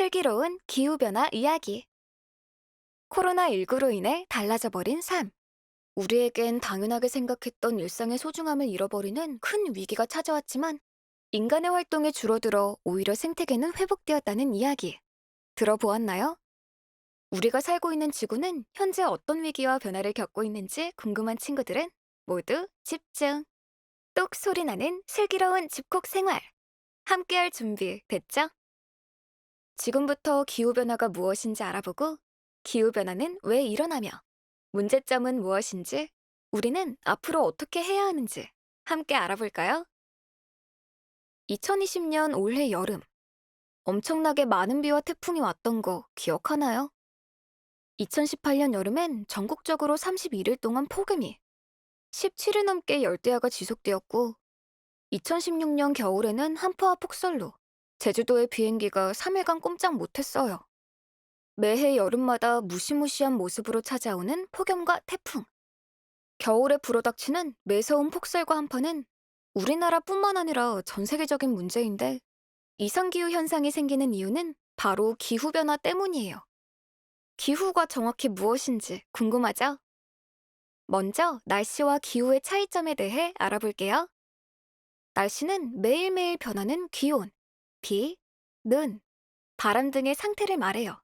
슬기로운 기후변화 이야기. 코로나19로 인해 달라져 버린 삶. 우리에겐 당연하게 생각했던 일상의 소중함을 잃어버리는 큰 위기가 찾아왔지만 인간의 활동이 줄어들어 오히려 생태계는 회복되었다는 이야기. 들어보았나요? 우리가 살고 있는 지구는 현재 어떤 위기와 변화를 겪고 있는지 궁금한 친구들은 모두 집중. 똑 소리나는 슬기로운 집콕 생활. 함께할 준비 됐죠? 지금부터 기후변화가 무엇인지 알아보고 기후변화는 왜 일어나며 문제점은 무엇인지 우리는 앞으로 어떻게 해야 하는지 함께 알아볼까요? 2020년 올해 여름 엄청나게 많은 비와 태풍이 왔던 거 기억하나요? 2018년 여름엔 전국적으로 31일 동안 폭염이 17일 넘게 열대야가 지속되었고 2016년 겨울에는 한파와 폭설로 제주도의 비행기가 3일간 꼼짝 못했어요. 매해 여름마다 무시무시한 모습으로 찾아오는 폭염과 태풍. 겨울에 불어닥치는 매서운 폭설과 한파는 우리나라뿐만 아니라 전 세계적인 문제인데 이상기후 현상이 생기는 이유는 바로 기후변화 때문이에요. 기후가 정확히 무엇인지 궁금하죠? 먼저 날씨와 기후의 차이점에 대해 알아볼게요. 날씨는 매일매일 변하는 기온, 비, 눈, 바람 등의 상태를 말해요.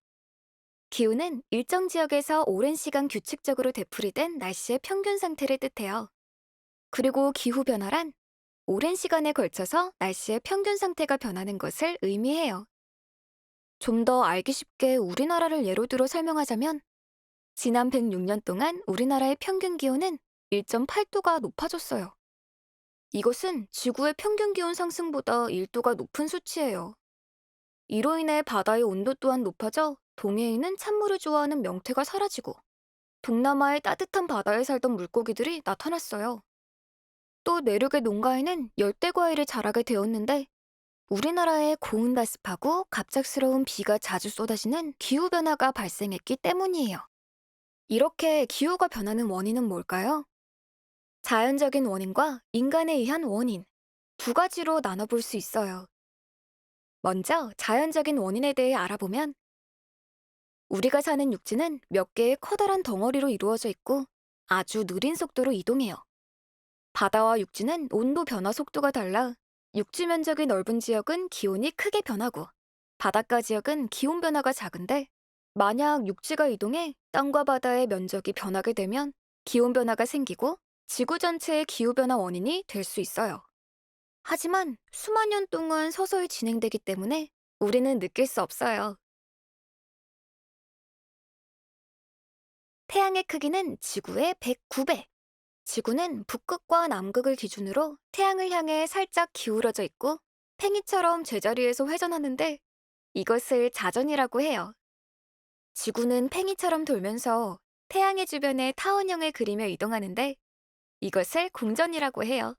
기후는 일정 지역에서 오랜 시간 규칙적으로 되풀이된 날씨의 평균 상태를 뜻해요. 그리고 기후변화란 오랜 시간에 걸쳐서 날씨의 평균 상태가 변하는 것을 의미해요. 좀 더 알기 쉽게 우리나라를 예로 들어 설명하자면 지난 106년 동안 우리나라의 평균 기온은 1.8도가 높아졌어요. 이것은 지구의 평균 기온 상승보다 1도가 높은 수치예요. 이로 인해 바다의 온도 또한 높아져 동해에는 찬물을 좋아하는 명태가 사라지고 동남아의 따뜻한 바다에 살던 물고기들이 나타났어요. 또 내륙의 농가에는 열대 과일이 자라게 되었는데 우리나라에 고온다습하고 갑작스러운 비가 자주 쏟아지는 기후변화가 발생했기 때문이에요. 이렇게 기후가 변하는 원인은 뭘까요? 자연적인 원인과 인간에 의한 원인, 두 가지로 나눠볼 수 있어요. 먼저 자연적인 원인에 대해 알아보면 우리가 사는 육지는 몇 개의 커다란 덩어리로 이루어져 있고 아주 느린 속도로 이동해요. 바다와 육지는 온도 변화 속도가 달라 육지 면적이 넓은 지역은 기온이 크게 변하고 바닷가 지역은 기온 변화가 작은데 만약 육지가 이동해 땅과 바다의 면적이 변하게 되면 기온 변화가 생기고 지구 전체의 기후 변화 원인이 될 수 있어요. 하지만 수만 년 동안 서서히 진행되기 때문에 우리는 느낄 수 없어요. 태양의 크기는 지구의 109배. 지구는 북극과 남극을 기준으로 태양을 향해 살짝 기울어져 있고 팽이처럼 제자리에서 회전하는데 이것을 자전이라고 해요. 지구는 팽이처럼 돌면서 태양의 주변에 타원형을 그리며 이동하는데 이것을 공전이라고 해요.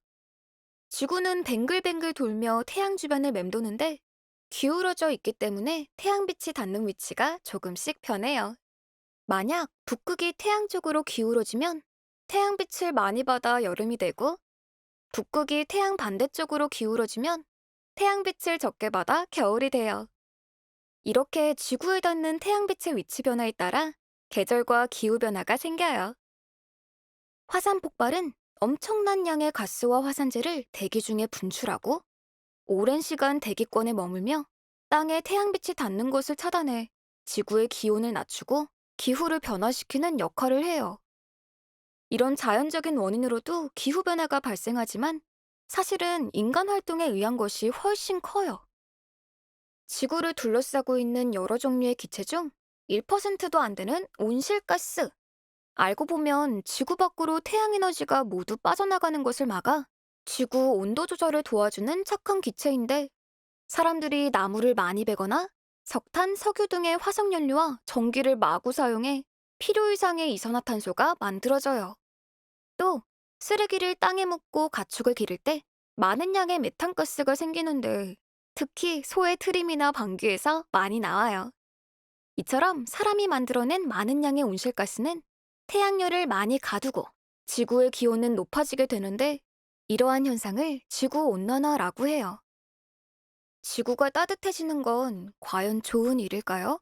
지구는 뱅글뱅글 돌며 태양 주변을 맴도는데 기울어져 있기 때문에 태양빛이 닿는 위치가 조금씩 변해요. 만약 북극이 태양 쪽으로 기울어지면 태양빛을 많이 받아 여름이 되고 북극이 태양 반대쪽으로 기울어지면 태양빛을 적게 받아 겨울이 돼요. 이렇게 지구에 닿는 태양빛의 위치 변화에 따라 계절과 기후 변화가 생겨요. 화산 폭발은 엄청난 양의 가스와 화산재를 대기 중에 분출하고 오랜 시간 대기권에 머물며 땅에 태양빛이 닿는 곳을 차단해 지구의 기온을 낮추고 기후를 변화시키는 역할을 해요. 이런 자연적인 원인으로도 기후변화가 발생하지만 사실은 인간 활동에 의한 것이 훨씬 커요. 지구를 둘러싸고 있는 여러 종류의 기체 중 1%도 안 되는 온실가스. 알고 보면 지구 밖으로 태양 에너지가 모두 빠져나가는 것을 막아 지구 온도 조절을 도와주는 착한 기체인데 사람들이 나무를 많이 베거나 석탄, 석유 등의 화석연료와 전기를 마구 사용해 필요 이상의 이산화탄소가 만들어져요. 또 쓰레기를 땅에 묻고 가축을 기를 때 많은 양의 메탄가스가 생기는데 특히 소의 트림이나 방귀에서 많이 나와요. 이처럼 사람이 만들어낸 많은 양의 온실가스는 태양열을 많이 가두고 지구의 기온은 높아지게 되는데 이러한 현상을 지구온난화라고 해요. 지구가 따뜻해지는 건 과연 좋은 일일까요?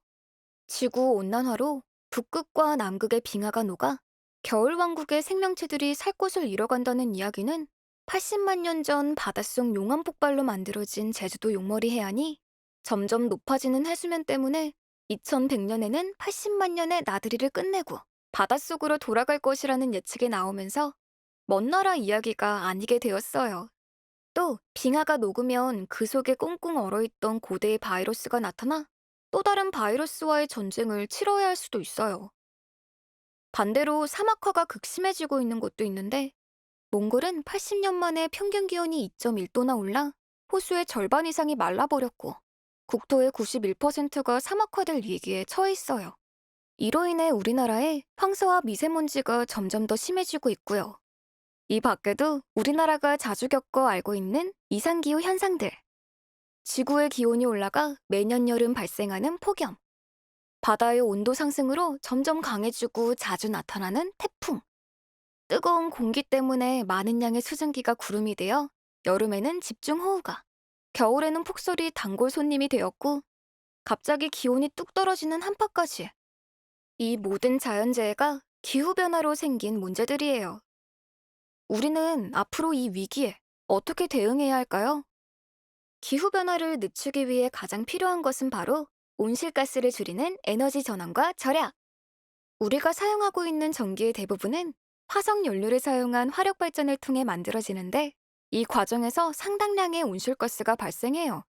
지구 온난화로 북극과 남극의 빙하가 녹아 겨울왕국의 생명체들이 살 곳을 잃어간다는 이야기는 80만 년 전 바닷속 용암 폭발로 만들어진 제주도 용머리 해안이 점점 높아지는 해수면 때문에 2100년에는 80만 년의 나들이를 끝내고 바닷속으로 돌아갈 것이라는 예측이 나오면서 먼 나라 이야기가 아니게 되었어요. 또 빙하가 녹으면 그 속에 꽁꽁 얼어있던 고대의 바이러스가 나타나 또 다른 바이러스와의 전쟁을 치러야 할 수도 있어요. 반대로 사막화가 극심해지고 있는 곳도 있는데 몽골은 80년 만에 평균 기온이 2.1도나 올라 호수의 절반 이상이 말라버렸고 국토의 91%가 사막화될 위기에 처해 있어요. 이로 인해 우리나라에 황사와 미세먼지가 점점 더 심해지고 있고요. 이 밖에도 우리나라가 자주 겪어 알고 있는 이상기후 현상들, 지구의 기온이 올라가 매년 여름 발생하는 폭염, 바다의 온도 상승으로 점점 강해지고 자주 나타나는 태풍, 뜨거운 공기 때문에 많은 양의 수증기가 구름이 되어 여름에는 집중호우가, 겨울에는 폭설이 단골 손님이 되었고 갑자기 기온이 뚝 떨어지는 한파까지. 이 모든 자연재해가 기후변화로 생긴 문제들이에요. 우리는 앞으로 이 위기에 어떻게 대응해야 할까요? 기후변화를 늦추기 위해 가장 필요한 것은 바로 온실가스를 줄이는 에너지 전환과 절약. 우리가 사용하고 있는 전기의 대부분은 화석 연료를 사용한 화력 발전을 통해 만들어지는데 이 과정에서 상당량의 온실가스가 발생해요.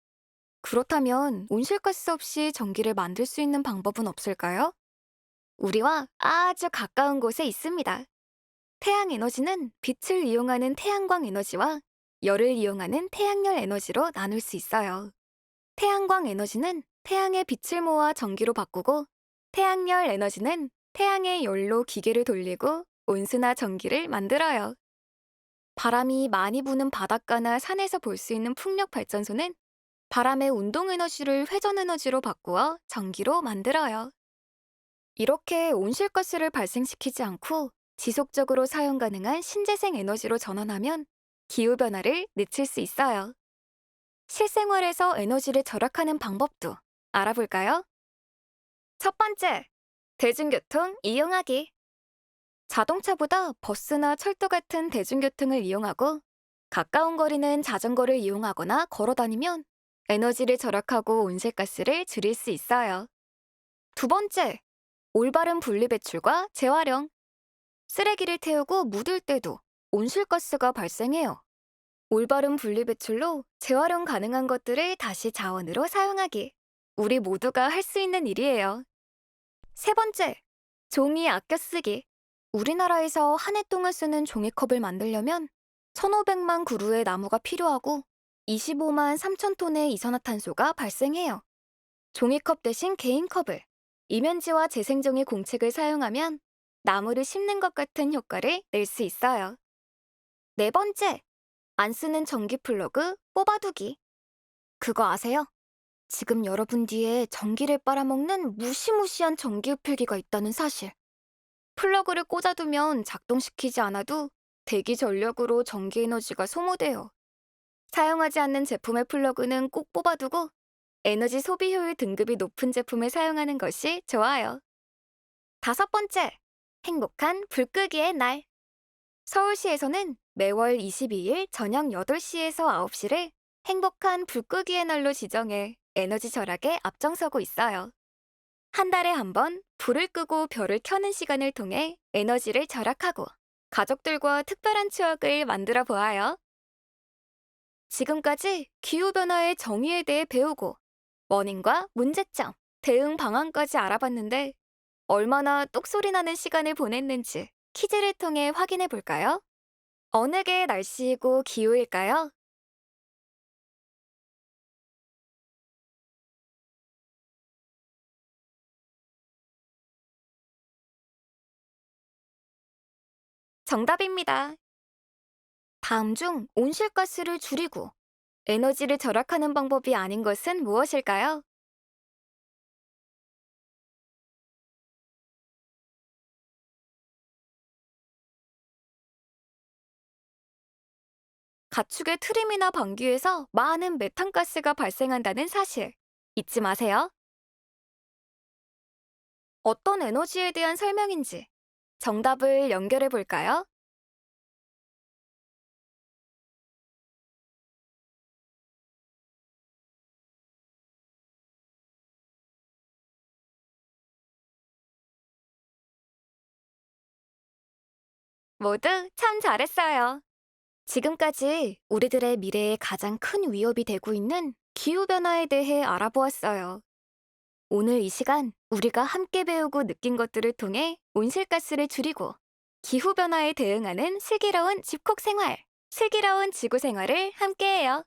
그렇다면 온실가스 없이 전기를 만들 수 있는 방법은 없을까요? 우리와 아주 가까운 곳에 있습니다. 태양 에너지는 빛을 이용하는 태양광 에너지와 열을 이용하는 태양열 에너지로 나눌 수 있어요. 태양광 에너지는 태양의 빛을 모아 전기로 바꾸고 태양열 에너지는 태양의 열로 기계를 돌리고 온수나 전기를 만들어요. 바람이 많이 부는 바닷가나 산에서 볼 수 있는 풍력 발전소는 바람의 운동 에너지를 회전 에너지로 바꾸어 전기로 만들어요. 이렇게 온실가스를 발생시키지 않고 지속적으로 사용 가능한 신재생 에너지로 전환하면 기후변화를 늦출 수 있어요. 실생활에서 에너지를 절약하는 방법도 알아볼까요? 첫 번째, 대중교통 이용하기. 자동차보다 버스나 철도 같은 대중교통을 이용하고 가까운 거리는 자전거를 이용하거나 걸어 다니면 에너지를 절약하고 온실가스를 줄일 수 있어요. 두 번째, 올바른 분리배출과 재활용. 쓰레기를 태우고 묻을 때도 온실가스가 발생해요. 올바른 분리배출로 재활용 가능한 것들을 다시 자원으로 사용하기. 우리 모두가 할 수 있는 일이에요. 세 번째, 종이 아껴 쓰기. 우리나라에서 한 해 동안 쓰는 종이컵을 만들려면 1,500만 그루의 나무가 필요하고 25만 3천 톤의 이산화탄소가 발생해요. 종이컵 대신 개인컵을 이면지와 재생종이 공책을 사용하면 나무를 심는 것 같은 효과를 낼 수 있어요. 네 번째, 안 쓰는 전기 플러그 뽑아두기. 그거 아세요? 지금 여러분 뒤에 전기를 빨아먹는 무시무시한 전기 흡혈기가 있다는 사실. 플러그를 꽂아두면 작동시키지 않아도 대기 전력으로 전기 에너지가 소모돼요. 사용하지 않는 제품의 플러그는 꼭 뽑아두고 에너지 소비 효율 등급이 높은 제품을 사용하는 것이 좋아요. 다섯 번째, 행복한 불 끄기의 날. 서울시에서는 매월 22일 저녁 8시에서 9시를 행복한 불 끄기의 날로 지정해 에너지 절약에 앞장서고 있어요. 한 달에 한 번 불을 끄고 별을 켜는 시간을 통해 에너지를 절약하고 가족들과 특별한 추억을 만들어 보아요. 지금까지 기후변화의 정의에 대해 배우고 원인과 문제점, 대응 방안까지 알아봤는데 얼마나 똑소리 나는 시간을 보냈는지 퀴즈를 통해 확인해 볼까요? 어느 게 날씨이고 기후일까요? 정답입니다. 다음 중 온실가스를 줄이고 에너지를 절약하는 방법이 아닌 것은 무엇일까요? 가축의 트림이나 방귀에서 많은 메탄가스가 발생한다는 사실 잊지 마세요. 어떤 에너지에 대한 설명인지 정답을 연결해 볼까요? 모두 참 잘했어요. 지금까지 우리들의 미래에 가장 큰 위협이 되고 있는 기후변화에 대해 알아보았어요. 오늘 이 시간 우리가 함께 배우고 느낀 것들을 통해 온실가스를 줄이고 기후변화에 대응하는 슬기로운 집콕 생활, 슬기로운 지구 생활을 함께해요.